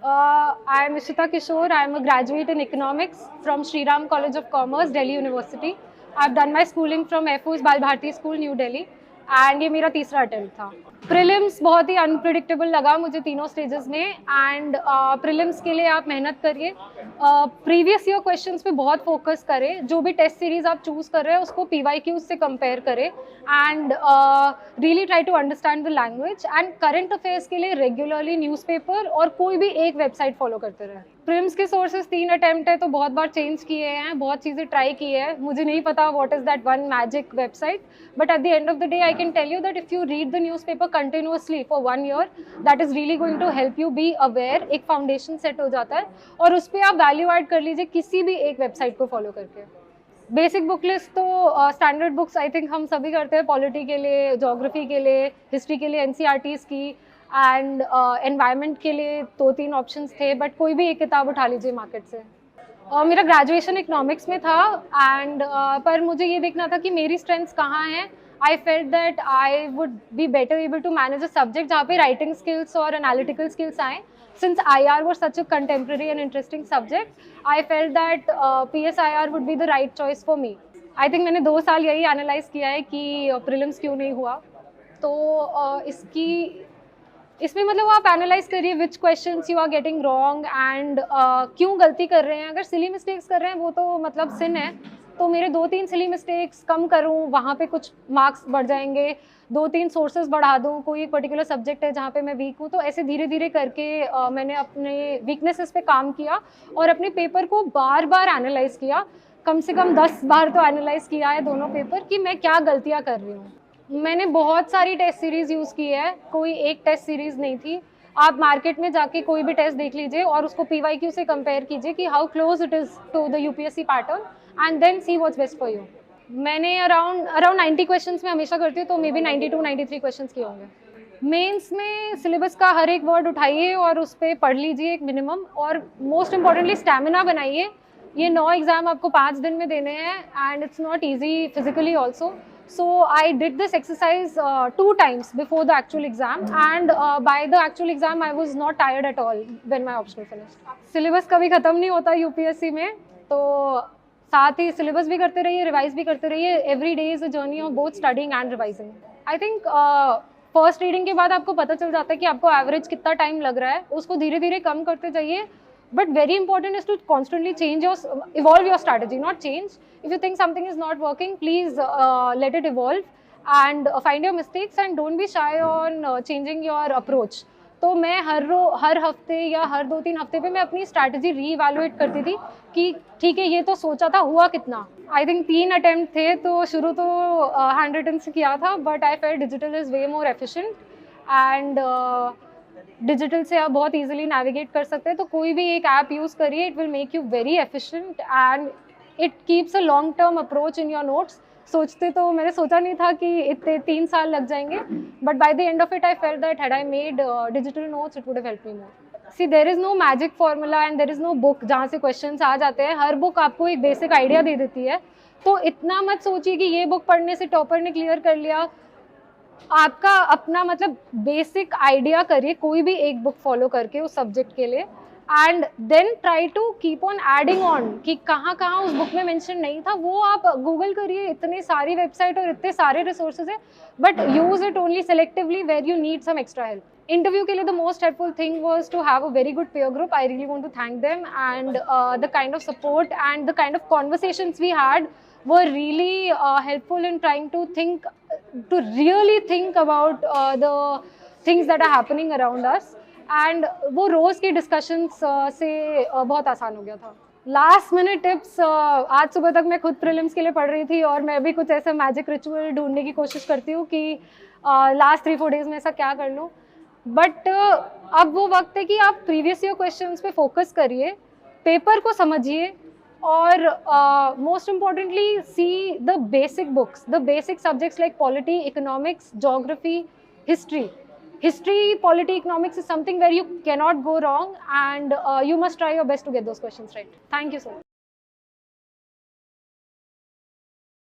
I am Ishita Kishore. I am a graduate in economics from Sri Ram College of Commerce, Delhi University. I have done my schooling from Air Force Bal Bharti School, New Delhi. And ये मेरा तीसरा attempt था. Prelims बहुत ही unpredictable लगा मुझे तीनों stages में. And prelims के लिए आप मेहनत करिए, प्रीवियस ईयर क्वेश्चंस पे बहुत फोकस करें. जो भी टेस्ट सीरीज आप चूज कर रहे हैं उसको PYQs से कंपेयर करें and really try to understand the language. And current affairs के लिए रेगुलरली न्यूज़पेपर और कोई भी एक वेबसाइट फॉलो करते रहे. प्रीलिम्स के सोर्सेज 3 अटेम्प्ट है तो बहुत बार चेंज किए हैं, बहुत चीज़ें ट्राई की है. मुझे नहीं पता what is that one magic website, but at the end of the day I can tell you that if you read the newspaper continuously for 1 year, that is really going to help you be aware. एक foundation set हो जाता है और उस पर आप value add कर लीजिए किसी भी एक वेबसाइट को फॉलो करके. बेसिक बुक लिस्ट तो स्टैंडर्ड बुक्स आई थिंक हम सभी करते हैं. पॉलिटी के लिए, जोग्राफी के लिए, हिस्ट्री के लिए NCERTs की, एंड एनवायरनमेंट के लिए 2-3 ऑप्शंस थे, बट कोई भी एक किताब उठा लीजिए मार्केट से. मेरा ग्रेजुएशन इकोनॉमिक्स में था एंड पर मुझे ये देखना था कि मेरी स्ट्रेंथ्स कहाँ हैं. I felt that I would be better able to manage a subject जहाँ पे राइटिंग स्किल्स और एनालिटिकल स्किल्स आएँ. Since IR was such a contemporary and interesting subject, I felt that PSIR would be the right choice for me. I think मैंने 2 साल यही analyse किया है कि प्रीलिम्स क्यों नहीं हुआ. तो इसमें मतलब आप एनालाइज करिए which questions you are getting wrong and क्यों गलती कर रहे हैं. अगर सिली मिस्टेक्स कर रहे हैं वो तो मतलब सिन है, तो मेरे 2-3 सिली मिस्टेक्स कम करूँ, वहाँ पे कुछ मार्क्स बढ़ जाएंगे. 2-3 सोर्सेज बढ़ा दूँ. कोई एक पर्टिकुलर सब्जेक्ट है जहाँ पे मैं वीक हूँ, तो ऐसे धीरे धीरे करके मैंने अपने वीकनेसेस पे काम किया और अपने पेपर को बार बार एनालाइज किया. कम से कम 10 बार तो एनालाइज किया है दोनों पेपर कि मैं क्या गलतियाँ कर रही हूँ. मैंने बहुत सारी टेस्ट सीरीज़ यूज़ की है, कोई एक टेस्ट सीरीज़ नहीं थी. आप मार्केट में जाके कोई भी टेस्ट देख लीजिए और उसको PYQ से कंपेयर कीजिए कि how close it is to the UPSC pattern and then see what's best for you. मैंने अराउंड 90 क्वेश्चंस में हमेशा करती हूँ, तो मे बी 92-93 क्वेश्चंस किए होंगे. मेंस में सिलेबस का हर एक वर्ड उठाइए और उस पर पढ़ लीजिए एक मिनिमम, और मोस्ट इम्पॉर्टेंटली स्टैमिना बनाइए. ये 9 एग्जाम आपको 5 दिन में देने हैं and it's not easy physically also. So I did this exercise 2 times before the actual exam, and by the actual exam I was not tired at all when my optional finished. Syllabus कभी ख़त्म नहीं होता UPSC में, तो साथ ही syllabus भी करते रहिए, revise भी करते रहिए. Every day is a journey of both studying and revising. I think first reading के बाद आपको पता चल जाता है कि आपको average कितना time लग रहा है, उसको धीरे धीरे कम करते जाइए. But very important is to constantly evolve your strategy, not change. If you think something is not working, please let it evolve and find your mistakes and don't be shy on changing your approach. तो मैं हर हफ्ते या हर 2-3 हफ्ते पे मैं अपनी strategy री-इवैल्यूएट करती थी कि ठीक है ये तो सोचा था, हुआ कितना. आई थिंक 3 अटेम्प्ट थे, तो शुरू तो हैंड रिटन से किया था, but I felt digital is way more efficient and digital से आप बहुत इजीली नेविगेट कर सकते हैं. तो कोई भी एक ऐप यूज़ करिए, it will make you very efficient and it keeps a long term approach in your notes. मैंने सोचा नहीं था कि इतने 3 साल लग जाएंगे, but by the end of it I felt that had I made digital notes it would have helped me more. See there is no magic formula and there is no book जहाँ से questions आ जाते हैं. हर book आपको एक basic idea दे देती है, तो इतना मत सोचिए कि ये बुक पढ़ने से टॉपर ने क्लियर कर लिया. आपका अपना मतलब बेसिक आइडिया करिए कोई भी एक बुक फॉलो करके उस सब्जेक्ट के लिए, and then try to keep on adding on कि कहाँ कहाँ उस बुक में मेंशन नहीं था वो आप गूगल करिए. इतनी सारी वेबसाइट और इतने सारे रिसोर्सेज है, but use it only selectively where you need some extra help. Interview के लिए the most helpful thing was to have a very good peer group. I really want to thank them, and the kind of support and the kind of conversations we had were really helpful in trying to really think about the things that are happening around us. And वो रोज़ की discussions से बहुत आसान हो गया था. Last minute tips, आज सुबह तक मैं खुद प्रीलिम्स के लिए पढ़ रही थी और मैं भी कुछ ऐसा मैजिक रिचुअल ढूंढने की कोशिश करती हूँ कि लास्ट 3-4 डेज में ऐसा क्या कर लूँ. बट अब वो वक्त है कि आप प्रीवियस ईयर क्वेश्चंस पे फोकस करिए, पेपर को समझिए, और most importantly see the basic books, the basic subjects like polity, economics, geography, history. Polity, economics is something where you cannot go wrong, and you must try your best to get those questions right. Thank you so much.